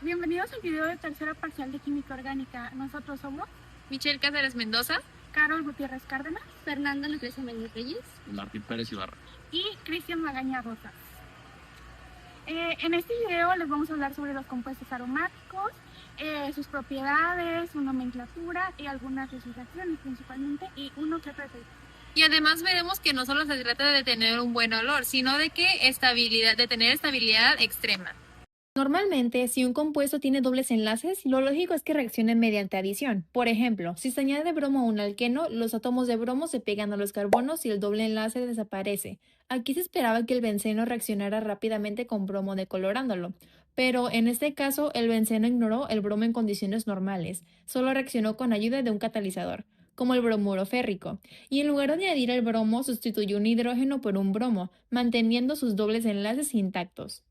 Bienvenidos al video de tercera parcial de Química Orgánica. Nosotros somos Michelle Cáceres Mendoza, Carol Gutiérrez Cárdenas, Fernanda Lucrecia Méndez Reyes Martín Pérez Ibarra y Cristian Magaña Rosas. En este video les vamos a hablar sobre los compuestos aromáticos, sus propiedades, su nomenclatura y algunas de sus reacciones principalmente, y uno que otro efecto. y además veremos que no solo se trata de tener un buen olor, sino de tener estabilidad extrema. Normalmente, si un compuesto tiene dobles enlaces, lo lógico es que reaccione mediante adición. Por ejemplo, si se añade bromo a un alqueno, los átomos de bromo se pegan a los carbonos y el doble enlace desaparece. Aquí se esperaba que el benceno reaccionara rápidamente con bromo decolorándolo, pero en este caso el benceno ignoró el bromo en condiciones normales, solo reaccionó con ayuda de un catalizador, como el bromuro férrico, y en lugar de añadir el bromo sustituyó un hidrógeno por un bromo, manteniendo sus dobles enlaces intactos.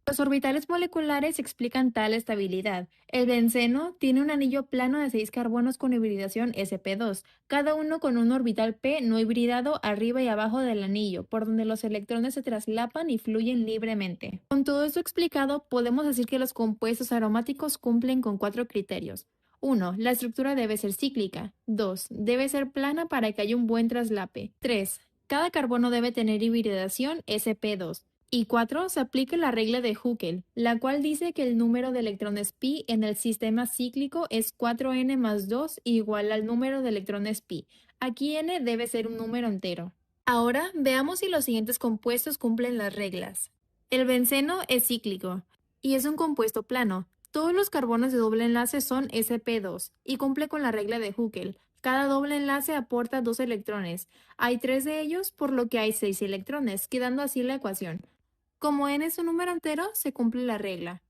Los orbitales moleculares explican tal estabilidad. El benceno tiene un anillo plano de 6 carbonos con hibridación sp2, cada uno con un orbital p no hibridado arriba y abajo del anillo, por donde los electrones se traslapan y fluyen libremente. Con todo esto explicado, podemos decir que los compuestos aromáticos cumplen con 4 criterios. 1. La estructura debe ser cíclica. 2. Debe ser plana para que haya un buen traslape. 3. Cada carbono debe tener hibridación sp2. Y 4. Se aplica la regla de Huckel, la cual dice que el número de electrones pi en el sistema cíclico es 4n más 2 igual al número de electrones pi. Aquí n debe ser un número entero. Ahora veamos si los siguientes compuestos cumplen las reglas. El benceno es cíclico y es un compuesto plano. Todos los carbonos de doble enlace son sp2 y cumple con la regla de Huckel. Cada doble enlace aporta 2 electrones. Hay 3 de ellos, por lo que hay 6 electrones, quedando así la ecuación. Como n es un número entero, se cumple la regla.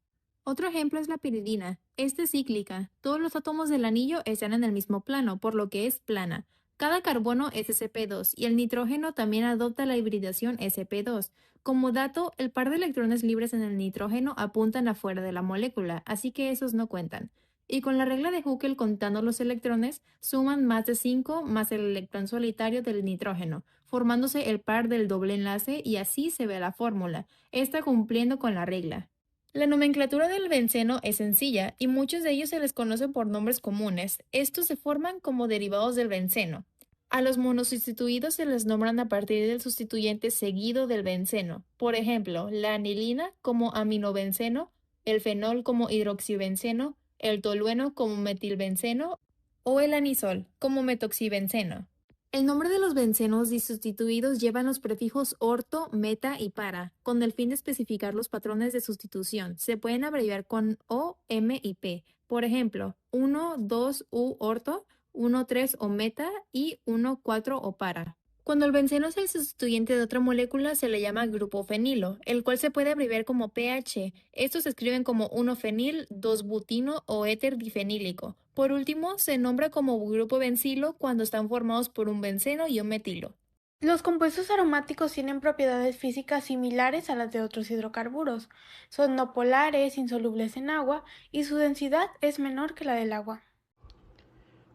Otro ejemplo es la piridina. Esta es cíclica. Todos los átomos del anillo están en el mismo plano, por lo que es plana. Cada carbono es sp2 y el nitrógeno también adopta la hibridación sp2. Como dato, el par de electrones libres en el nitrógeno apuntan afuera de la molécula, así que esos no cuentan. Y con la regla de Huckel contando los electrones, suman más de 5 más el electrón solitario del nitrógeno, formándose el par del doble enlace y así se ve la fórmula, esta cumpliendo con la regla. La nomenclatura del benceno es sencilla y muchos de ellos se les conoce por nombres comunes. Estos se forman como derivados del benceno. A los monosustituidos se les nombran a partir del sustituyente seguido del benceno. Por ejemplo, la anilina como aminobenceno, el fenol como hidroxibenceno, el tolueno como metilbenceno o el anisol como metoxibenceno. El nombre de los bencenos disustituidos llevan los prefijos orto, meta y para, con el fin de especificar los patrones de sustitución. Se pueden abreviar con O, M y P. Por ejemplo, 1, 2, U orto, 1, 3 o meta y 1, 4 o para. Cuando el benceno es el sustituyente de otra molécula se le llama grupo fenilo, el cual se puede abreviar como pH. Estos se escriben como 1-fenil, 2-butino o éter difenílico. Por último, se nombra como grupo bencilo cuando están formados por un benceno y un metilo. Los compuestos aromáticos tienen propiedades físicas similares a las de otros hidrocarburos. Son no polares, insolubles en agua y su densidad es menor que la del agua.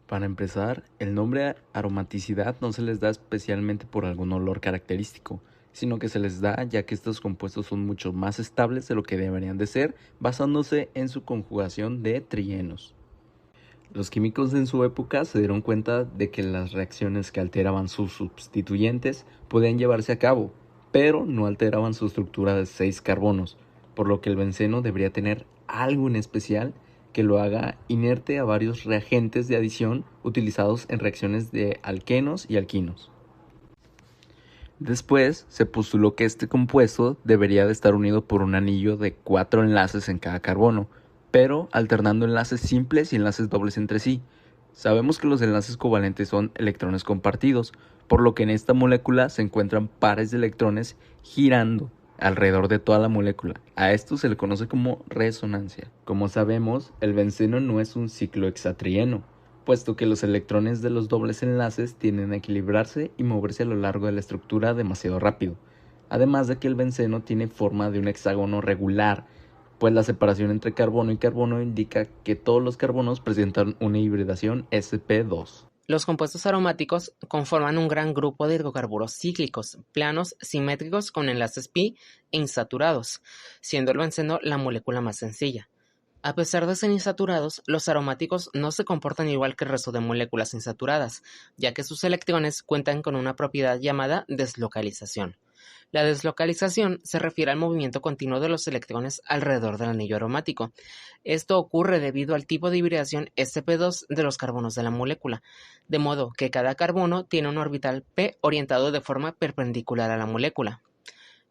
Para empezar, el nombre aromaticidad no se les da especialmente por algún olor característico, sino que se les da ya que estos compuestos son mucho más estables de lo que deberían de ser, basándose en su conjugación de trienos. Los químicos en su época se dieron cuenta de que las reacciones que alteraban sus sustituyentes podían llevarse a cabo, pero no alteraban su estructura de 6 carbonos, por lo que el benceno debería tener algo en especial que lo haga inerte a varios reagentes de adición utilizados en reacciones de alquenos y alquinos. Después se postuló que este compuesto debería de estar unido por un anillo de 4 enlaces en cada carbono, pero alternando enlaces simples y enlaces dobles entre sí. Sabemos que los enlaces covalentes son electrones compartidos, por lo que en esta molécula se encuentran pares de electrones girando alrededor de toda la molécula. A esto se le conoce como resonancia. Como sabemos, el benceno no es un ciclohexatrieno, puesto que los electrones de los dobles enlaces tienden a equilibrarse y moverse a lo largo de la estructura demasiado rápido. Además de que el benceno tiene forma de un hexágono regular, pues la separación entre carbono y carbono indica que todos los carbonos presentan una hibridación sp2. Los compuestos aromáticos conforman un gran grupo de hidrocarburos cíclicos, planos, simétricos con enlaces pi e insaturados, siendo el benceno la molécula más sencilla. A pesar de ser insaturados, los aromáticos no se comportan igual que el resto de moléculas insaturadas, ya que sus electrones cuentan con una propiedad llamada deslocalización. La deslocalización se refiere al movimiento continuo de los electrones alrededor del anillo aromático. Esto ocurre debido al tipo de hibridación sp2 de los carbonos de la molécula, de modo que cada carbono tiene un orbital p orientado de forma perpendicular a la molécula.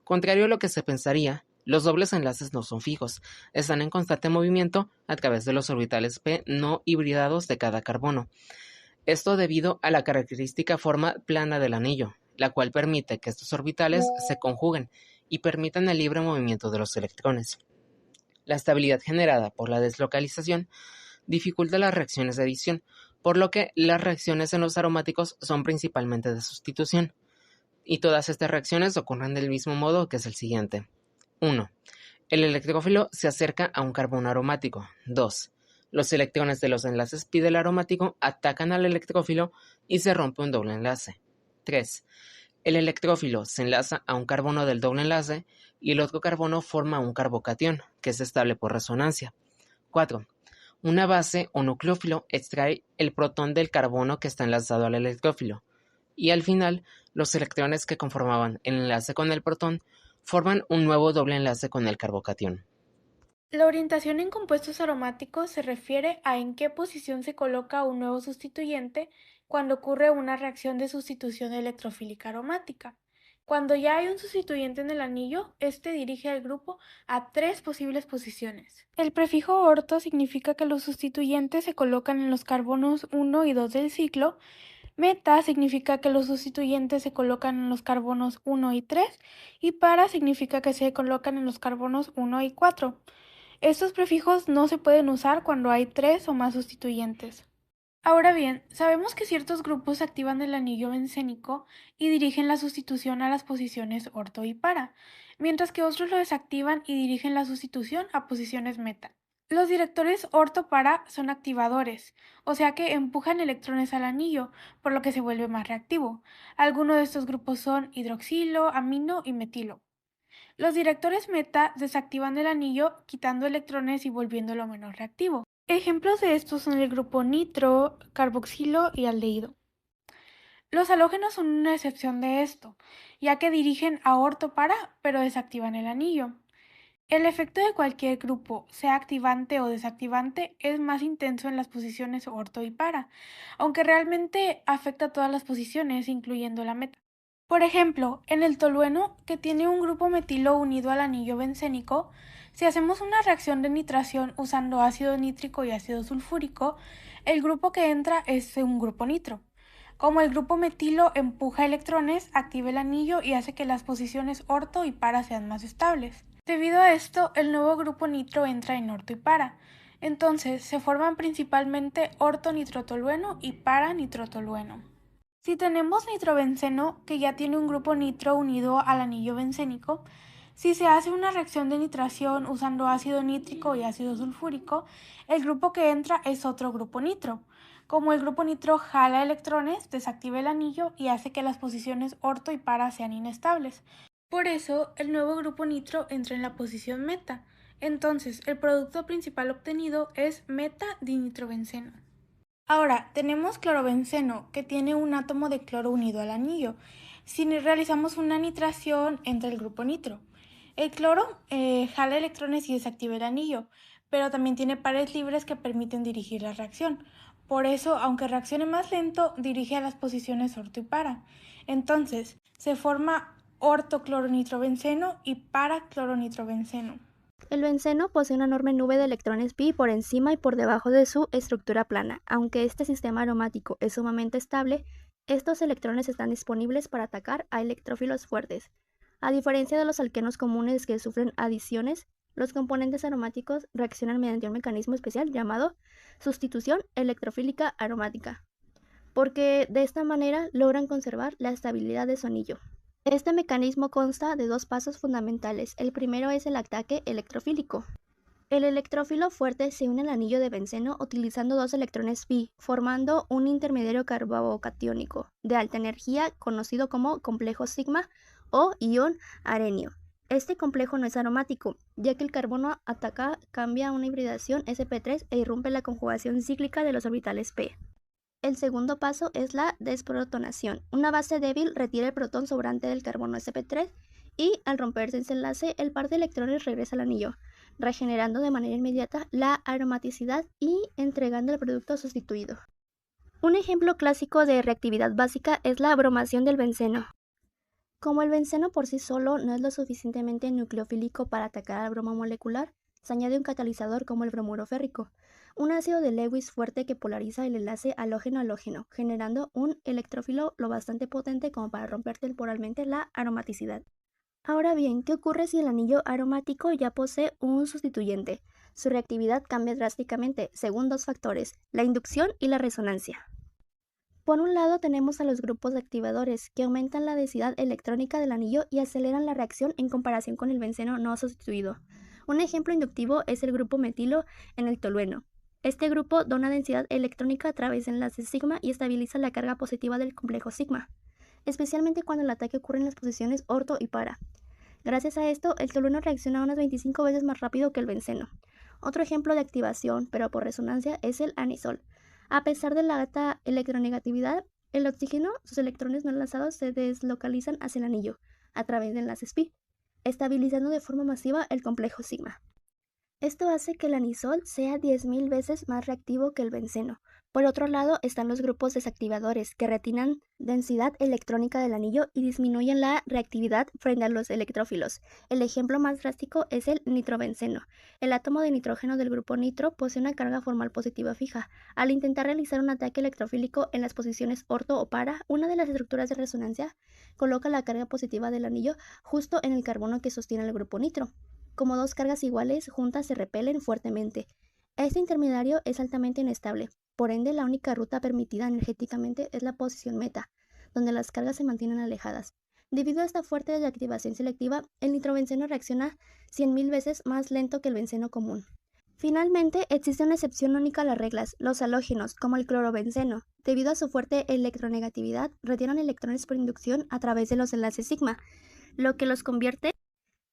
Contrario a lo que se pensaría, los dobles enlaces no son fijos, están en constante movimiento a través de los orbitales p no hibridados de cada carbono. Esto debido a la característica forma plana del anillo, la cual permite que estos orbitales se conjuguen y permitan el libre movimiento de los electrones. La estabilidad generada por la deslocalización dificulta las reacciones de adición, por lo que las reacciones en los aromáticos son principalmente de sustitución. Y todas estas reacciones ocurren del mismo modo, que es el siguiente. 1. El electrófilo se acerca a un carbono aromático. 2. Los electrones de los enlaces pi del aromático atacan al electrófilo y se rompe un doble enlace. 3. El electrófilo se enlaza a un carbono del doble enlace y el otro carbono forma un carbocatión, que es estable por resonancia. 4. Una base o nucleófilo extrae el protón del carbono que está enlazado al electrófilo. Y al final, los electrones que conformaban el enlace con el protón forman un nuevo doble enlace con el carbocatión. La orientación en compuestos aromáticos se refiere a en qué posición se coloca un nuevo sustituyente cuando ocurre una reacción de sustitución electrofílica aromática. Cuando ya hay un sustituyente en el anillo, este dirige al grupo a 3 posibles posiciones. El prefijo orto significa que los sustituyentes se colocan en los carbonos 1 y 2 del ciclo. Meta significa que los sustituyentes se colocan en los carbonos 1 y 3, y para significa que se colocan en los carbonos 1 y 4. Estos prefijos no se pueden usar cuando hay 3 o más sustituyentes. Ahora bien, sabemos que ciertos grupos activan el anillo bencénico y dirigen la sustitución a las posiciones orto y para, mientras que otros lo desactivan y dirigen la sustitución a posiciones meta. Los directores orto-para son activadores, o sea que empujan electrones al anillo, por lo que se vuelve más reactivo. Algunos de estos grupos son hidroxilo, amino y metilo. Los directores meta desactivan el anillo, quitando electrones y volviéndolo menos reactivo. Ejemplos de estos son el grupo nitro, carboxilo y aldehído. Los halógenos son una excepción de esto, ya que dirigen a orto-para, pero desactivan el anillo. El efecto de cualquier grupo, sea activante o desactivante, es más intenso en las posiciones orto y para, aunque realmente afecta a todas las posiciones, incluyendo la meta. Por ejemplo, en el tolueno, que tiene un grupo metilo unido al anillo bencénico, si hacemos una reacción de nitración usando ácido nítrico y ácido sulfúrico, el grupo que entra es un grupo nitro. Como el grupo metilo empuja electrones, activa el anillo y hace que las posiciones orto y para sean más estables. Debido a esto, el nuevo grupo nitro entra en orto y para. Entonces, se forman principalmente orto-nitrotolueno y para-nitrotolueno. Si tenemos nitrobenceno, que ya tiene un grupo nitro unido al anillo bencénico, si se hace una reacción de nitración usando ácido nítrico y ácido sulfúrico, el grupo que entra es otro grupo nitro. Como el grupo nitro jala electrones, desactiva el anillo y hace que las posiciones orto y para sean inestables. Por eso, el nuevo grupo nitro entra en la posición meta. Entonces, el producto principal obtenido es meta-dinitrobenceno. Ahora, tenemos clorobenceno, que tiene un átomo de cloro unido al anillo. Si realizamos una nitración, entra el grupo nitro. El cloro jala electrones y desactiva el anillo, pero también tiene pares libres que permiten dirigir la reacción. Por eso, aunque reaccione más lento, dirige a las posiciones orto y para. Entonces, se forma ortocloronitrobenceno y paracloronitrobenceno. El benceno posee una enorme nube de electrones pi por encima y por debajo de su estructura plana. Aunque este sistema aromático es sumamente estable, estos electrones están disponibles para atacar a electrófilos fuertes. A diferencia de los alquenos comunes que sufren adiciones, los componentes aromáticos reaccionan mediante un mecanismo especial llamado sustitución electrofílica aromática, porque de esta manera logran conservar la estabilidad de su anillo. Este mecanismo consta de 2 pasos fundamentales. El primero es el ataque electrofílico. El electrófilo fuerte se une al anillo de benceno utilizando 2 electrones pi, formando un intermediario carbocatiónico de alta energía conocido como complejo sigma o ion arenio. Este complejo no es aromático, ya que el carbono ataca cambia a una hibridación sp3 e irrumpe la conjugación cíclica de los orbitales p. El segundo paso es la desprotonación. Una base débil retira el protón sobrante del carbono sp3 y al romperse ese enlace, el par de electrones regresa al anillo, regenerando de manera inmediata la aromaticidad y entregando el producto sustituido. Un ejemplo clásico de reactividad básica es la bromación del benceno. Como el benceno por sí solo no es lo suficientemente nucleofílico para atacar al bromo molecular, se añade un catalizador como el bromuro férrico, un ácido de Lewis fuerte que polariza el enlace halógeno-halógeno, generando un electrófilo lo bastante potente como para romper temporalmente la aromaticidad. Ahora bien, ¿qué ocurre si el anillo aromático ya posee un sustituyente? Su reactividad cambia drásticamente según dos factores, la inducción y la resonancia. Por un lado tenemos a los grupos activadores, que aumentan la densidad electrónica del anillo y aceleran la reacción en comparación con el benceno no sustituido. Un ejemplo inductivo es el grupo metilo en el tolueno. Este grupo da una densidad electrónica a través de enlaces sigma y estabiliza la carga positiva del complejo sigma, especialmente cuando el ataque ocurre en las posiciones orto y para. Gracias a esto, el tolueno reacciona unas 25 veces más rápido que el benceno. Otro ejemplo de activación, pero por resonancia, es el anisol. A pesar de la alta electronegatividad, el oxígeno, sus electrones no enlazados se deslocalizan hacia el anillo, a través de enlaces pi, estabilizando de forma masiva el complejo sigma. Esto hace que el anisol sea 10.000 veces más reactivo que el benceno. Por otro lado están los grupos desactivadores, que retienen densidad electrónica del anillo y disminuyen la reactividad frente a los electrófilos. El ejemplo más drástico es el nitrobenceno. El átomo de nitrógeno del grupo nitro posee una carga formal positiva fija. Al intentar realizar un ataque electrofílico en las posiciones orto o para, una de las estructuras de resonancia coloca la carga positiva del anillo justo en el carbono que sostiene el grupo nitro. Como dos cargas iguales juntas se repelen fuertemente. Este intermediario es altamente inestable. Por ende, la única ruta permitida energéticamente es la posición meta, donde las cargas se mantienen alejadas. Debido a esta fuerte reactivación selectiva, el nitrobenceno reacciona 100.000 veces más lento que el benceno común. Finalmente, existe una excepción única a las reglas. Los halógenos, como el clorobenceno, debido a su fuerte electronegatividad, retienen electrones por inducción a través de los enlaces sigma, lo que los convierte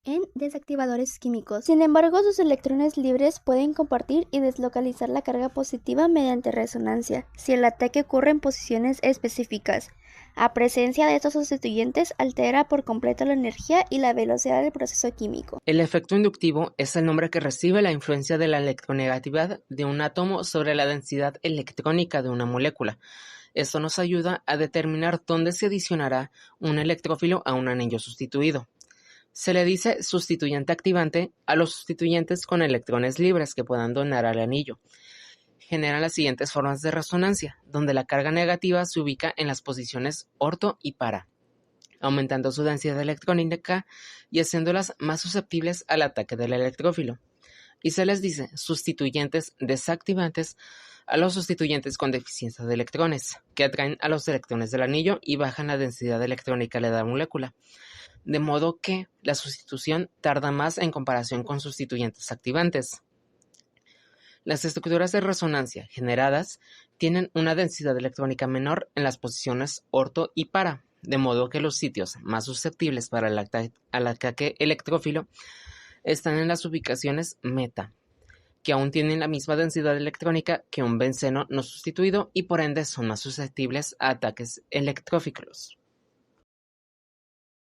en desactivadores químicos. Sin embargo, sus electrones libres pueden compartir y deslocalizar la carga positiva mediante resonancia, si el ataque ocurre en posiciones específicas. A presencia de estos sustituyentes, altera por completo la energía y la velocidad del proceso químico. El efecto inductivo es el nombre que recibe la influencia de la electronegatividad de un átomo sobre la densidad electrónica de una molécula. Esto nos ayuda a determinar dónde se adicionará un electrófilo a un anillo sustituido. Se le dice sustituyente activante a los sustituyentes con electrones libres que puedan donar al anillo. Generan las siguientes formas de resonancia, donde la carga negativa se ubica en las posiciones orto y para, aumentando su densidad electrónica y haciéndolas más susceptibles al ataque del electrófilo. Y se les dice sustituyentes desactivantes a los sustituyentes con deficiencia de electrones, que atraen a los electrones del anillo y bajan la densidad electrónica de la molécula, de modo que la sustitución tarda más en comparación con sustituyentes activantes. Las estructuras de resonancia generadas tienen una densidad electrónica menor en las posiciones orto y para, de modo que los sitios más susceptibles para el ataque electrófilo están en las ubicaciones meta, que aún tienen la misma densidad electrónica que un benceno no sustituido y por ende son más susceptibles a ataques electrófilos.